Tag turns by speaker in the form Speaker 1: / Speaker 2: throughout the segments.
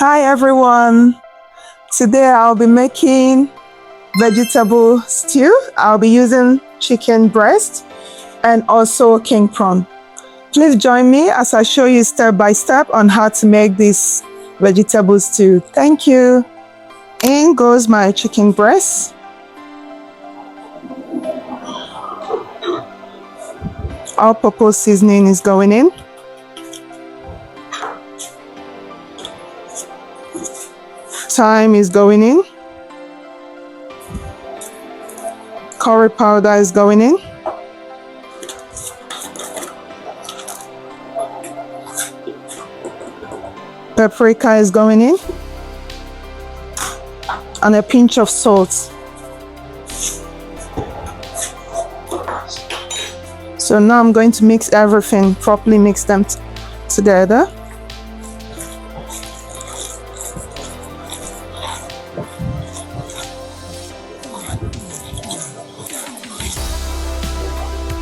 Speaker 1: Hi everyone, today I'll be making vegetable stew. I'll be using chicken breast and also king prawn. Please join me as I show you step by step on how to make this vegetable stew. Thank you. In goes my chicken breast. All-purpose seasoning is going in. Thyme is going in. Curry powder is going in. Paprika is going in. And a pinch of salt. So now I'm going to mix everything, properly mix them together.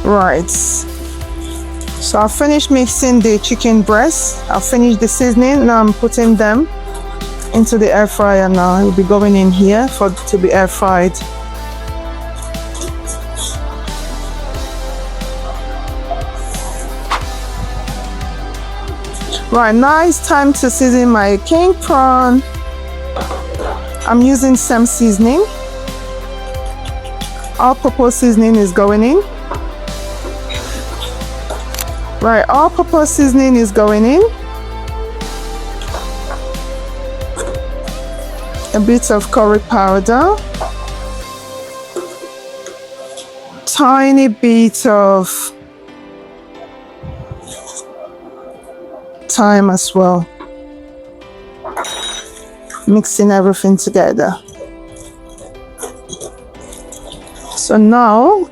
Speaker 1: Right, so I've finished mixing the chicken breast. I've finished the seasoning. Now I'm putting them into the air fryer now. It will be going in here to be air fried. Right, now it's time to season my king prawn. I'm using same seasoning. All-purpose seasoning is going in. Right, all-purpose seasoning is going in. A bit of curry powder. Tiny bit of thyme as well. Mixing everything together. So now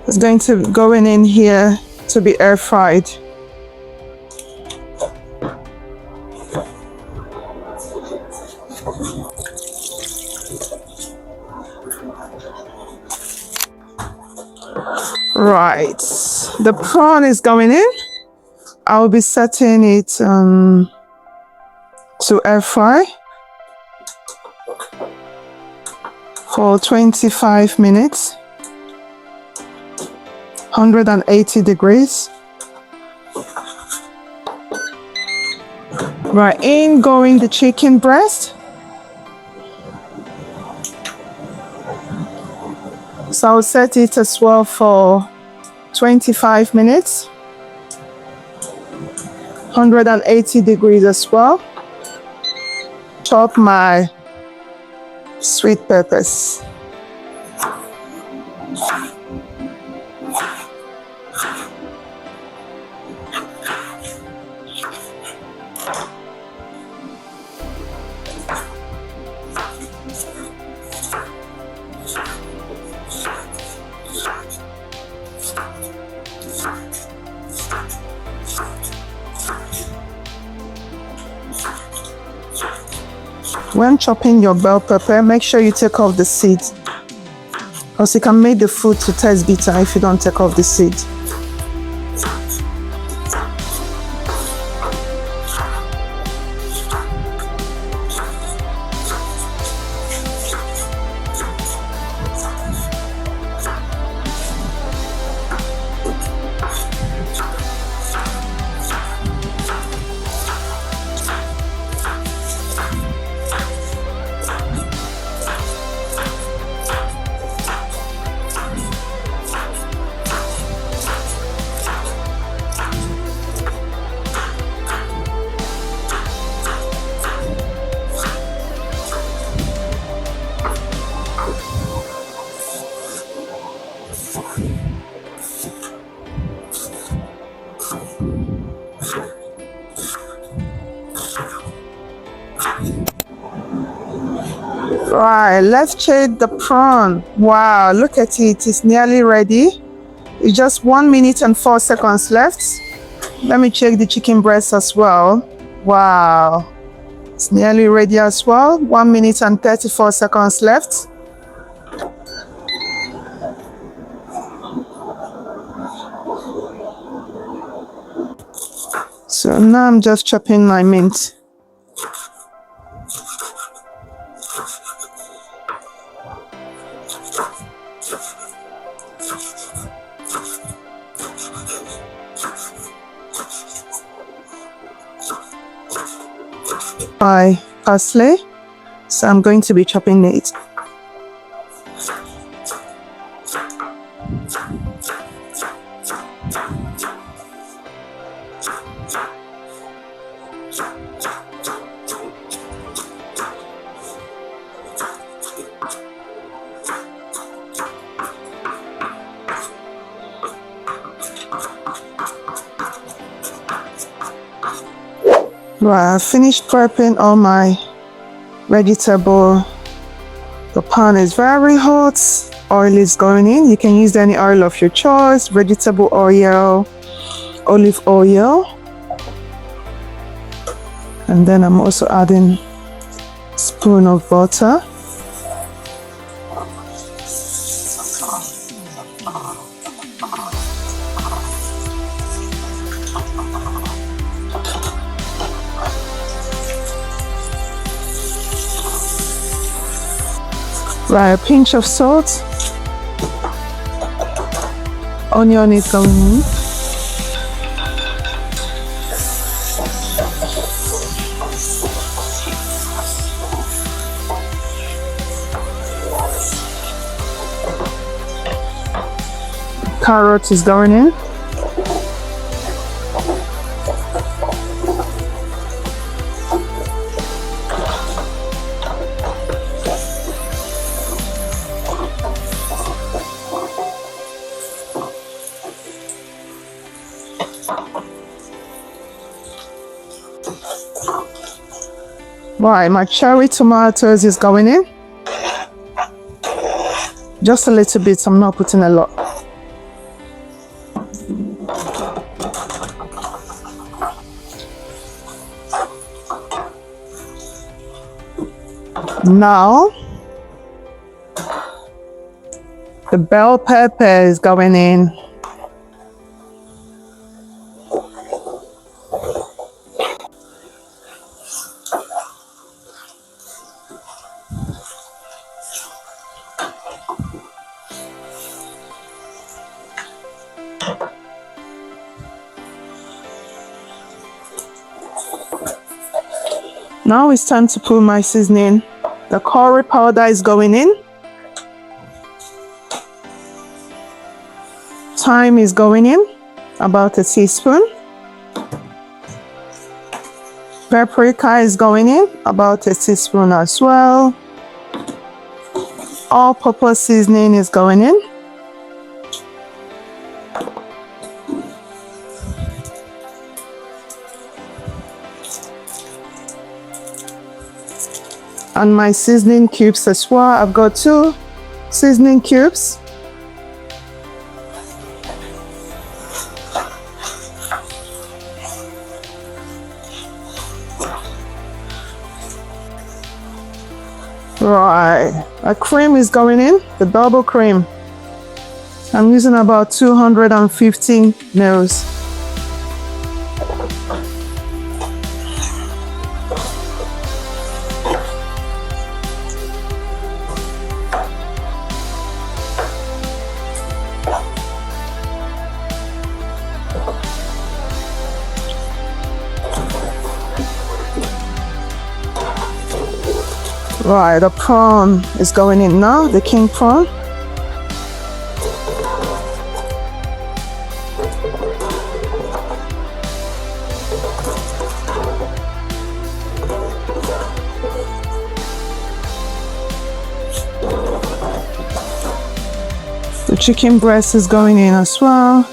Speaker 1: it's going to go in here to be air fried. Right, the prawn is going in. I'll be setting it to air fry for 25 minutes. 180 degrees. Right, in going the chicken breast. So I'll set it as well for 25 minutes. 180 degrees as well. Chop my sweet peppers. When chopping your bell pepper, make sure you take off the seed, because you can make the food to taste bitter if you don't take off the seed. Right, let's check the prawn. Wow, look at it, it's nearly ready. It's just 1 minute and 4 seconds left. Let me check the chicken breast as well. Wow, it's nearly ready as well. 1 minute and 34 seconds left. So now I'm just chopping my mint. My parsley, so I'm going to be chopping it. Right, I've finished prepping all my vegetable. The pan is very hot. Oil is going in. You can use any oil of your choice, vegetable oil, olive oil. And then I'm also adding a spoon of butter. Right, a pinch of salt. Onion is going in. Carrot is going in. Right, my cherry tomatoes is going in. Just a little bit, I'm not putting a lot. Now, the bell pepper is going in. Now it's time to put my seasoning. The curry powder is going in. Thyme is going in, about a teaspoon. Paprika is going in, about a teaspoon as well. All-purpose seasoning is going in. And my seasoning cubes as well. I've got 2 seasoning cubes. Right, a cream is going in, the double cream. I'm using about 250 mils. Right, the prawn is going in now, the king prawn. The chicken breast is going in as well.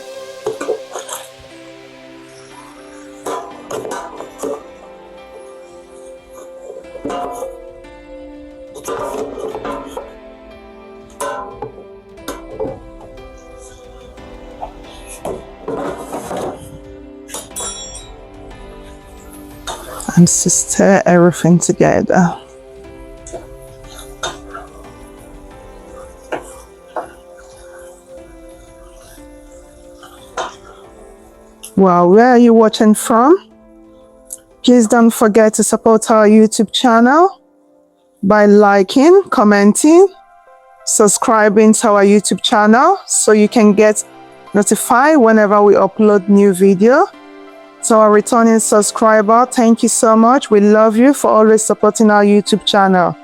Speaker 1: And stir everything together. Well, where are you watching from? Please don't forget to support our YouTube channel by liking, commenting, subscribing to our YouTube channel so you can get notified whenever we upload new video. To our returning subscriber, thank you so much. We love you for always supporting our YouTube channel.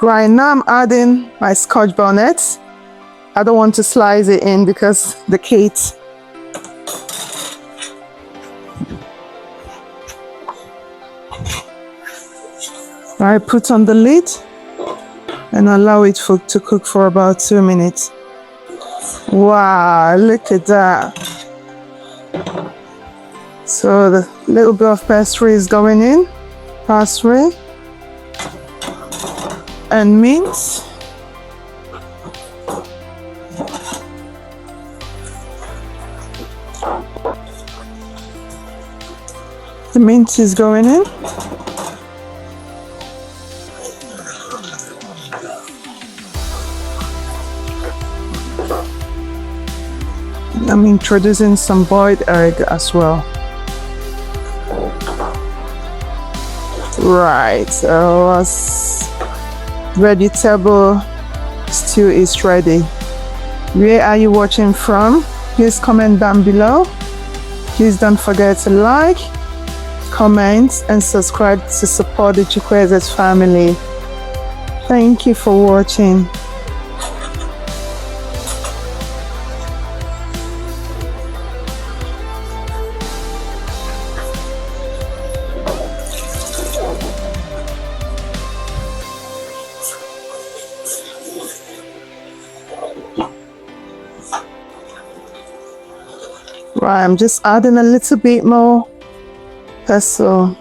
Speaker 1: Right now I'm adding my scotch bonnet. I don't want to slice it in because the cake. I put on the lid and allow it to cook for about 2 minutes. Wow, look at that. So the little bit of pastry is going in. Parsley and mint. The mint is going in. I'm introducing some boiled egg as well. Right, so our vegetable stew is ready. Where are you watching from? Please comment down below. Please don't forget to like, comment, and subscribe to support the Chukwueze's family. Thank you for watching. Right, I'm just adding a little bit more pesto.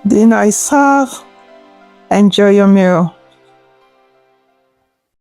Speaker 1: Dinner is served. Enjoy your meal.